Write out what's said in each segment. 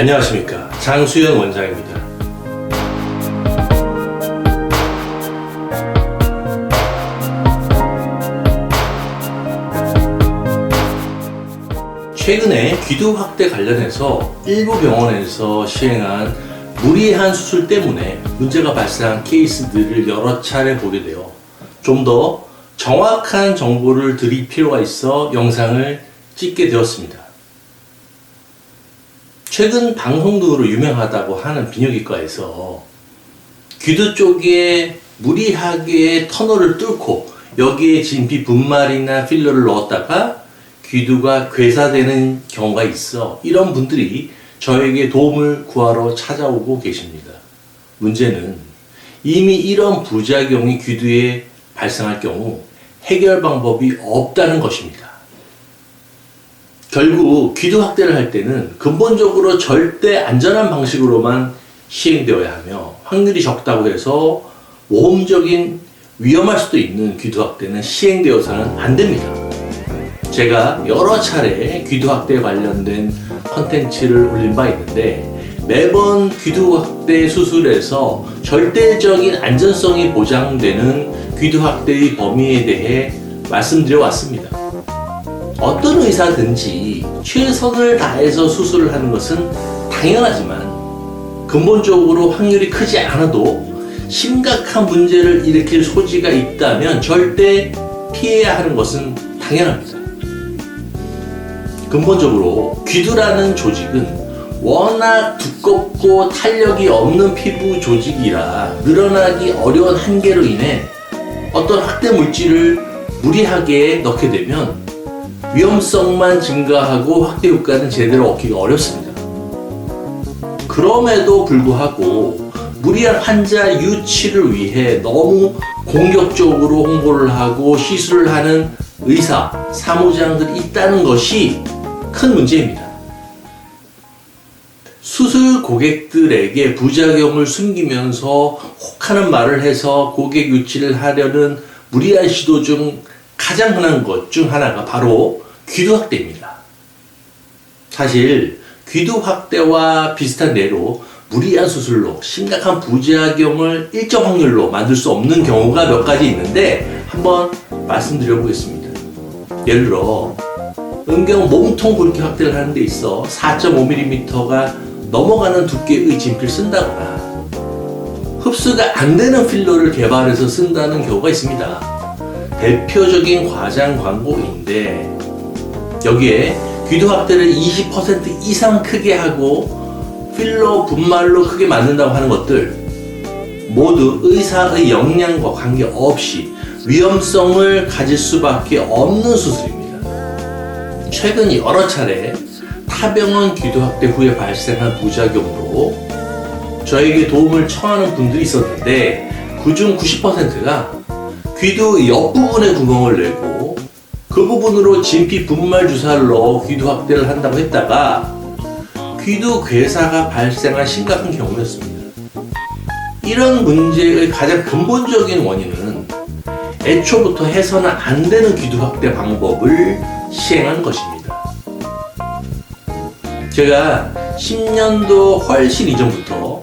안녕하십니까, 장수현 원장입니다. 최근에 귀두 확대 관련해서 일부 병원에서 시행한 무리한 수술 때문에 문제가 발생한 케이스들을 여러 차례 보게 되어 좀 더 정확한 정보를 드릴 필요가 있어 영상을 찍게 되었습니다. 최근 방송 등으로 유명하다고 하는 비뇨기과에서 귀두 쪽에 무리하게 터널을 뚫고 여기에 진피 분말이나 필러를 넣었다가 귀두가 괴사되는 경우가 있어 이런 분들이 저에게 도움을 구하러 찾아오고 계십니다. 문제는 이미 이런 부작용이 귀두에 발생할 경우 해결 방법이 없다는 것입니다. 결국 귀두 확대를 할 때는 근본적으로 절대 안전한 방식으로만 시행되어야 하며 확률이 적다고 해서 모험적인 위험할 수도 있는 귀두 확대는 시행되어서는 안 됩니다. 제가 여러 차례 귀두 확대에 관련된 컨텐츠를 올린 바 있는데 매번 귀두 확대 수술에서 절대적인 안전성이 보장되는 귀두 확대의 범위에 대해 말씀드려 왔습니다. 어떤 의사든지 최선을 다해서 수술을 하는 것은 당연하지만 근본적으로 확률이 크지 않아도 심각한 문제를 일으킬 소지가 있다면 절대 피해야 하는 것은 당연합니다. 근본적으로 귀두라는 조직은 워낙 두껍고 탄력이 없는 피부 조직이라 늘어나기 어려운 한계로 인해 어떤 확대 물질을 무리하게 넣게 되면 위험성만 증가하고 확대 효과는 제대로 얻기가 어렵습니다. 그럼에도 불구하고 무리한 환자 유치를 위해 너무 공격적으로 홍보를 하고 시술을 하는 의사, 사무장들이 있다는 것이 큰 문제입니다. 수술 고객들에게 부작용을 숨기면서 혹하는 말을 해서 고객 유치를 하려는 무리한 시도 중 가장 흔한 것 중 하나가 바로 귀두 확대입니다. 사실 귀두 확대와 비슷한 예로 무리한 수술로 심각한 부작용을 일정 확률로 만들 수 없는 경우가 몇 가지 있는데 한번 말씀드려 보겠습니다. 예를 들어 음경 몸통 굵기 확대를 하는 데 있어 4.5mm가 넘어가는 두께의 진피를 쓴다거나 흡수가 안 되는 필러를 개발해서 쓴다는 경우가 있습니다. 대표적인 과장 광고인데 여기에 귀두 확대를 20% 이상 크게 하고 필러 분말로 크게 만든다고 하는 것들 모두 의사의 역량과 관계없이 위험성을 가질 수밖에 없는 수술입니다. 최근 여러 차례 타병원 귀두 확대 후에 발생한 부작용으로 저에게 도움을 청하는 분들이 있었는데 그중 90%가 귀두 옆부분에 구멍을 내고 그 부분으로 진피 분말 주사를 넣어 귀두 확대를 한다고 했다가 귀두 괴사가 발생한 심각한 경우였습니다. 이런 문제의 가장 근본적인 원인은 애초부터 해서는 안 되는 귀두 확대 방법을 시행한 것입니다. 제가 10년도 훨씬 이전부터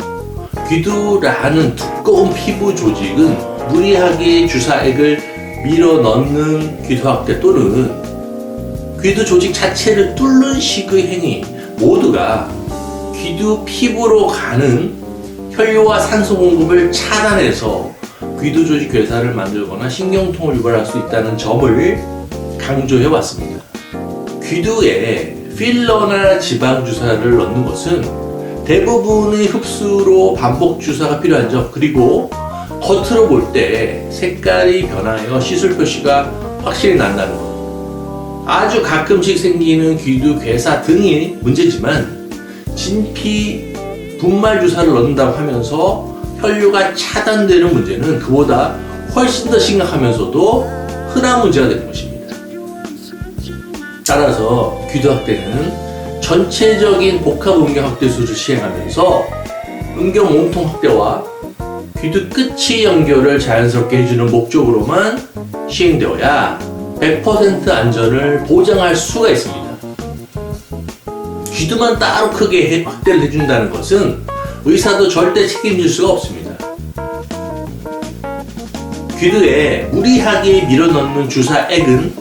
귀두라는 두꺼운 피부 조직은 무리하게 주사액을 밀어 넣는 귀두 확대 또는 귀두 조직 자체를 뚫는 식의 행위 모두가 귀두 피부로 가는 혈류와 산소 공급을 차단해서 귀두 조직 괴사를 만들거나 신경통을 유발할 수 있다는 점을 강조해 왔습니다. 귀두에 필러나 지방 주사를 넣는 것은 대부분의 흡수로 반복 주사가 필요한 점 그리고 겉으로 볼 때 색깔이 변하여 시술 표시가 확실히 난다는 것 아주 가끔씩 생기는 귀두 괴사 등이 문제지만 진피 분말 주사를 넣는다고 하면서 혈류가 차단되는 문제는 그보다 훨씬 더 심각하면서도 흔한 문제가 되는 것입니다. 따라서 귀두 확대는 전체적인 복합 음경 확대 수술을 시행하면서 음경 몸통 확대와 귀두 끝이 연결을 자연스럽게 해주는 목적으로만 시행되어야 100% 안전을 보장할 수가 있습니다. 귀두만 따로 크게 확대를 해준다는 것은 의사도 절대 책임질 수가 없습니다. 귀두에 무리하게 밀어넣는 주사액은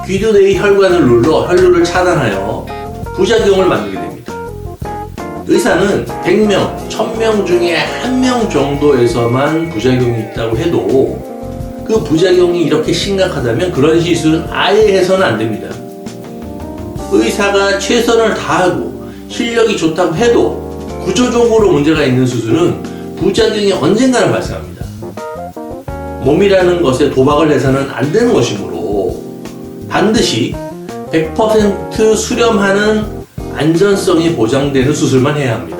귀두 내의 혈관을 눌러 혈류를 차단하여 부작용을 만들게 됩니다. 의사는 100명, 1000명 중에 1명 정도에서만 부작용이 있다고 해도 그 부작용이 이렇게 심각하다면 그런 시술은 아예 해서는 안 됩니다. 의사가 최선을 다하고 실력이 좋다고 해도 구조적으로 문제가 있는 수술은 부작용이 언젠가는 발생합니다. 몸이라는 것에 도박을 해서는 안 되는 것이므로 반드시 100% 수렴하는 안전성이 보장되는 수술만 해야 합니다.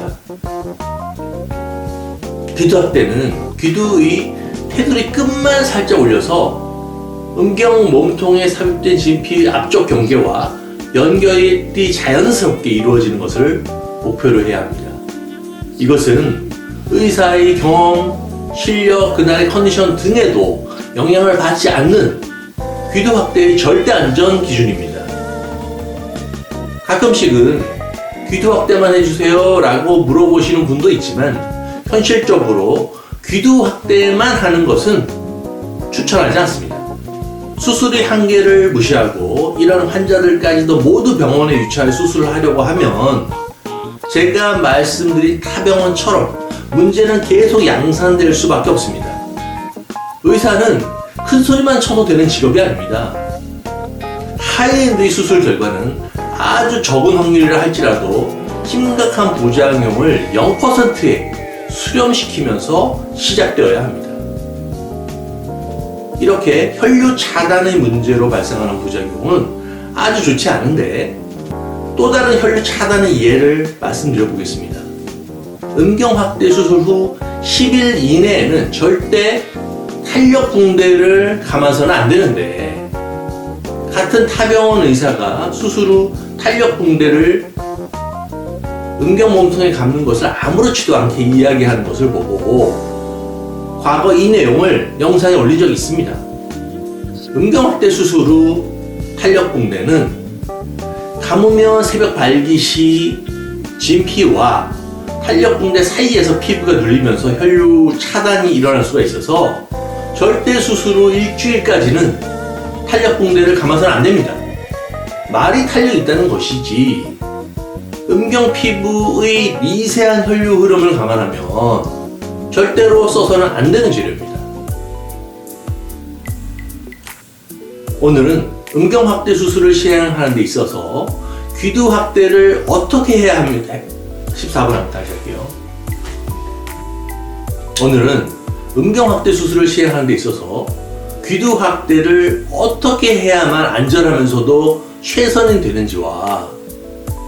귀두 확대는 귀두의 테두리 끝만 살짝 올려서 음경 몸통에 삽입된 진피 앞쪽 경계와 연결이 자연스럽게 이루어지는 것을 목표로 해야 합니다. 이것은 의사의 경험, 실력, 그날의 컨디션 등에도 영향을 받지 않는 귀두 확대의 절대 안전 기준입니다. 가끔씩은 귀두 확대만 해주세요 라고 물어보시는 분도 있지만 현실적으로 귀두 확대만 하는 것은 추천하지 않습니다. 수술의 한계를 무시하고 이런 환자들까지도 모두 병원에 유치할 수술을 하려고 하면 제가 말씀드린 타 병원처럼 문제는 계속 양산될 수밖에 없습니다. 의사는 큰 소리만 쳐도 되는 직업이 아닙니다. 하이엔드의 수술 결과는 아주 적은 확률이라 할지라도 심각한 부작용을 0%에 수렴시키면서 시작되어야 합니다. 이렇게 혈류 차단의 문제로 발생하는 부작용은 아주 좋지 않은데 또 다른 혈류 차단의 예를 말씀드려 보겠습니다. 음경 확대 수술 후 10일 이내에는 절대 탄력 붕대를 감아서는 안 되는데 같은 타병원 의사가 수술 후 탄력 붕대를 음경 몸통에 감는 것을 아무렇지도 않게 이야기하는 것을 보고 과거 이 내용을 영상에 올린 적이 있습니다. 음경 확대 수술 후 탄력 붕대는 감으면 새벽 발기 시 진피와 탄력 붕대 사이에서 피부가 눌리면서 혈류 차단이 일어날 수가 있어서 절대 수술 후 일주일까지는 탄력 붕대를 감아서는 안 됩니다. 말이 탄력이 있다는 것이지 음경 피부의 미세한 혈류 흐름을 감안하면 절대로 써서는 안 되는 치료입니다. 오늘은 음경 확대 수술을 시행하는 데 있어서 귀두 확대를 어떻게 해야 합니까? 14분 한번 다시 할게요. 오늘은 음경 확대 수술을 시행하는 데 있어서 귀두 확대를 어떻게 해야만 안전하면서도 최선이 되는지와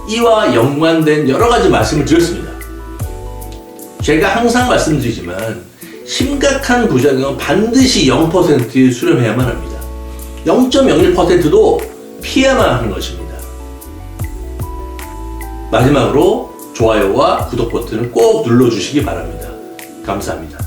이와 연관된 여러 가지 말씀을 드렸습니다. 제가 항상 말씀드리지만 심각한 부작용은 반드시 0% 수렴해야만 합니다. 0.01%도 피해야만 하는 것입니다. 마지막으로 좋아요와 구독 버튼을 꼭 눌러주시기 바랍니다. 감사합니다.